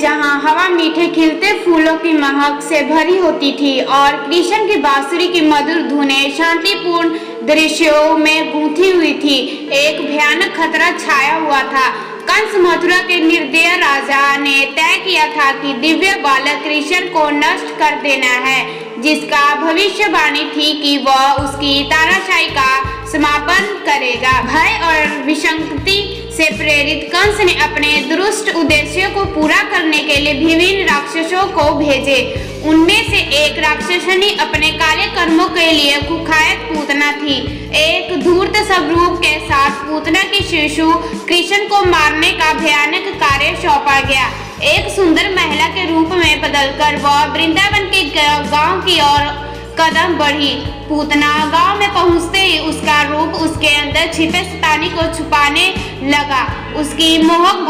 जहां हवा मीठे खिलते फूलों की महक से भरी होती थी और कृष्ण की बांसुरी की मधुर धुनें शांतिपूर्ण दृश्यों में गूंथी हुई थी, एक भयानक खतरा छाया हुआ था। कंस मथुरा के निर्दय राजा ने तय किया था कि दिव्य बालक कृष्ण को नष्ट कर देना है, जिसका भविष्यवाणी थी कि वह उसकी तानाशाही का समापन करेगा। भय और विसंगति से प्रेरित कंस ने अपने दुष्ट उद्देश्यों को पूरा करने के लिए विभिन्न राक्षसों को भेजे। उनमें से एक राक्षसनी अपने काले कर्मों के लिए कुख्यात पूतना थी। एक धूर्त स्वरूप के साथ पूतना की शिशु कृष्ण को मारने का भयानक कार्य सौंपा गया। एक सुंदर महिला के रूप में बदलकर वह वृंदावन के गांव की ओर कदम बढ़ी। पूतना गांव में पहुंचते ही उसका रूप उसके अंदर छिपे शैतानी को छुपाने लगा। उसकी मोहक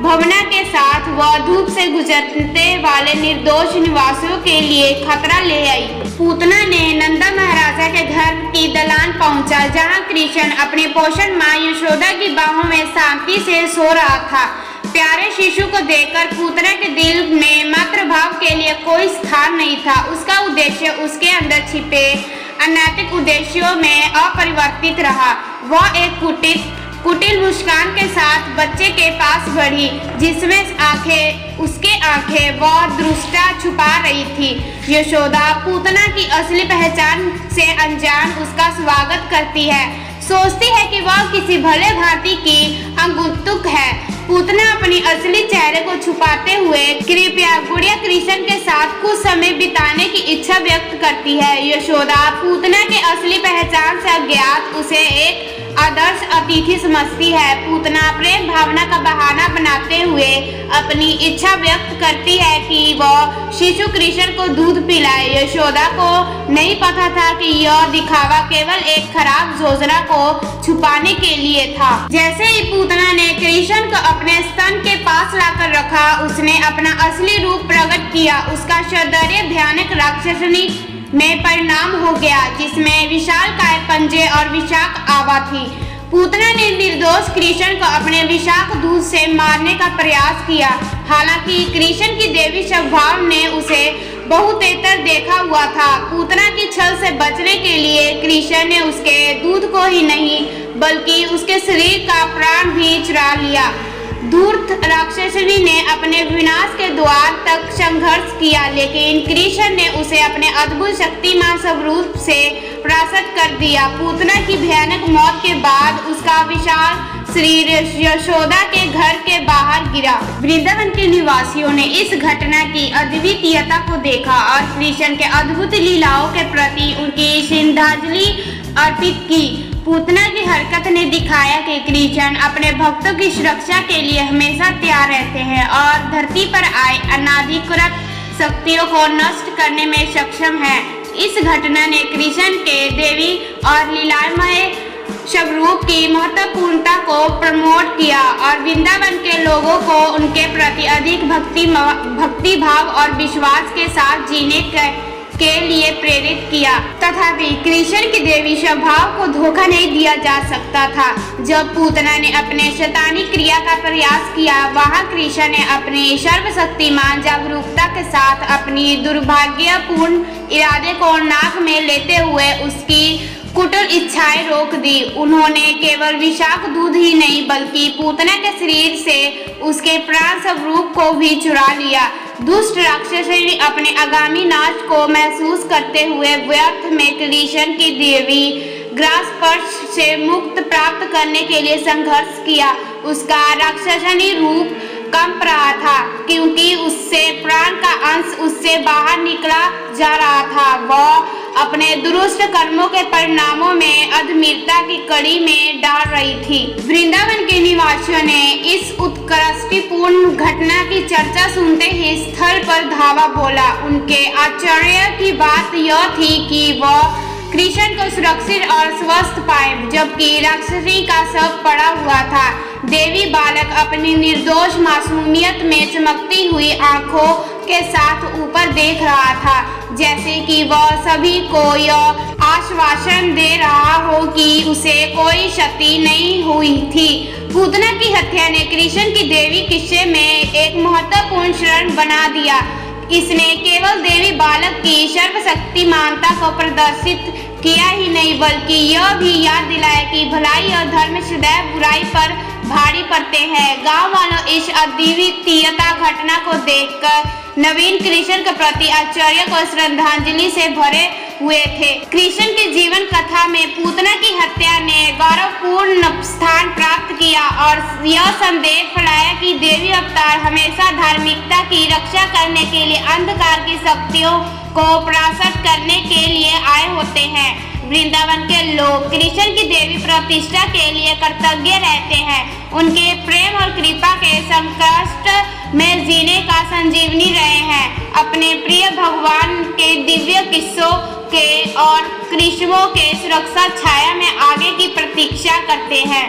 भावना के साथ वह धूप से गुजरने वाले निर्दोष निवासियों के लिए खतरा ले आई। पूतना ने नंदा महाराजा के घर की दलान पहुंचा, जहां कृष्ण अपने पोषण मां यशोदा की बाहों में शांति से सो रहा था। प्यारे शिशु को देखकर पूतना के दिल में मातृभाव के लिए कोई स्थान नहीं था। उसका उद्देश्य उसके अंदर छिपे अनैतिक उद्देश्यों में अपरिवर्तित रहा। वह एक कुटिल मुस्कान के साथ बच्चे के पास बढ़ी, जिसमें उसके आंखें वह दृष्टा छुपा रही थी। यशोदा पूतना की असली पहचान से अनजान उसका स्वागत करती है, सोचती है कि वह किसी भले भांति की अंगुतुक है। पूतना अपनी असली चेहरे को छुपाते हुए कृपया गुड़िया कृष्ण के साथ कुछ समय बिताने की इच्छा व्यक्त करती है। यशोदा पूतना के असली पहचान से अज्ञात उसे एक आदर्श अतिथि समझती है। पूतना प्रेम भावना का बहाना बनाते हुए अपनी इच्छा व्यक्त करती है कि वह शिशु कृष्ण को दूध पिलाए। यशोदा को नहीं पता था कि यह दिखावा केवल एक खराब योजना को छुपाने के लिए था। जैसे ही पूतना ने कृष्ण को अपने स्तन के पास लाकर रखा, उसने अपना असली रूप प्रकट किया। उसका सौंदर्य भयानक राक्षसनी में परिणाम हो गया, जिसमें विशालकाय पंजे और विषाक्त आवा थी। पूतना ने निर्दोष कृष्ण को अपने विषाक्त दूध से मारने का प्रयास किया। हालांकि कृष्ण की देवी स्वभाव ने उसे बहुतेतर देखा हुआ था। पूतना की छल से बचने के लिए कृष्ण ने उसके दूध को ही नहीं बल्कि उसके शरीर का प्राण भी चुरा लिया। धूर्त राक्षसनी ने अपने विनाश के द्वार तक संघर्ष किया, लेकिन कृष्ण ने उसे अपने अद्भुत शक्तिमान स्वरूप से परास्त कर दिया। पूतना की भयानक मौत के बाद उसका विशाल शरीर यशोदा के घर के बाहर गिरा। वृंदावन के निवासियों ने इस घटना की अद्वितीयता को देखा और कृष्ण के अद्भुत लीलाओं के प्रति उनकी श्रद्धांजलि अर्पित की। पूतना की हरकत ने दिखाया कि कृष्ण अपने भक्तों की सुरक्षा के लिए हमेशा तैयार रहते हैं और धरती पर आए अनाधिकृत शक्तियों को नष्ट करने में सक्षम है। इस घटना ने कृष्ण के देवी और लीलामय स्वरूप की महत्वपूर्णता को प्रमोट किया और वृंदावन के लोगों को उनके प्रति अधिक भक्ति भाव और विश्वास के साथ जीने के लिए प्रेरित किया। तथापि कृष्ण की देवी स्वभाव को धोखा नहीं दिया जा सकता था। जब पूतना ने अपने शैतानी क्रिया का प्रयास किया, वहां कृष्ण ने अपनी सर्वशक्तिमान जागरूकता के साथ अपनी दुर्भाग्यपूर्ण इरादे को नाक में लेते हुए उसकी कुटिल इच्छाएं रोक दी। उन्होंने केवल विषाक्त दूध ही नहीं बल्कि पूतना के शरीर से उसके प्राण स्वरूप को भी चुरा लिया। दुष्ट राक्षसनी अपने आगामी नाश को महसूस करते हुए व्यर्थ में कृष्ण की देवी ग्रासपर्श से मुक्त प्राप्त करने के लिए संघर्ष किया। उसका राक्षसनी रूप कंप रहा था, क्योंकि उससे प्राण का अंश उससे बाहर निकला जा रहा था। वह अपने दुरुस्त कर्मों के परिणामों में अधमीरता की कड़ी में डाल रही थी। वृंदावन के निवासियों ने इस उत्कृष्टिपूर्ण घटना की चर्चा सुनते ही स्थल पर धावा बोला। उनके आश्चर्य की बात यह थी कि वह कृष्ण को सुरक्षित और स्वस्थ पाए, जबकि राक्षसी का शव पड़ा हुआ था। देवी बालक अपनी निर्दोष मासूमियत में चमकती हुई आंखों के साथ ऊपर देख रहा था, जैसे कि वह सभी को यह आश्वासन दे रहा हो कि उसे कोई क्षति नहीं हुई थी। पूतना की हत्या ने कृष्ण की देवी किस्से में एक महत्वपूर्ण शरण बना दिया। इसने केवल देवी बालक की सर्वशक्तिमानता को प्रदर्शित किया ही नहीं, बल्कि यह भी याद दिलाया कि भलाई और धर्म सदैव बुराई पर भारी पड़ते हैं। गांव वालों इस अद्वितीयता घटना को देखकर नवीन कृष्ण के प्रति आश्चर्य और श्रद्धांजलि से भरे हुए थे। कृष्ण की जीवन कथा में पूतना की हत्या ने गौरवपूर्ण स्थान प्राप्त किया और यह संदेश फैलाया कि देवी अवतार हमेशा धार्मिकता की रक्षा करने के लिए अंधकार की शक्तियों को परास्त करने के लिए आए होते हैं। वृंदावन के लोग कृष्ण की देवी प्रतिष्ठा के लिए कृतज्ञ रहते हैं। उनके प्रेम और कृपा के संकष्ट में जीने का संजीवनी रहे हैं। अपने प्रिय भगवान के दिव्य किस्सों के और कृष्णों के सुरक्षा छाया में आगे की प्रतीक्षा करते हैं।